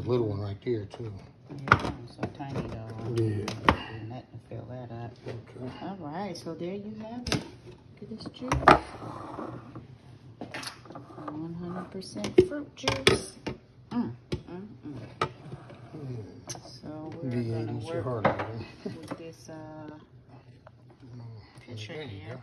little one right there, too. Yeah, so tiny though. Yeah. And that to fill that up. Okay. All right, so there you have it. Look at this juice. 100% fruit juice. So we're gonna work with this picture here.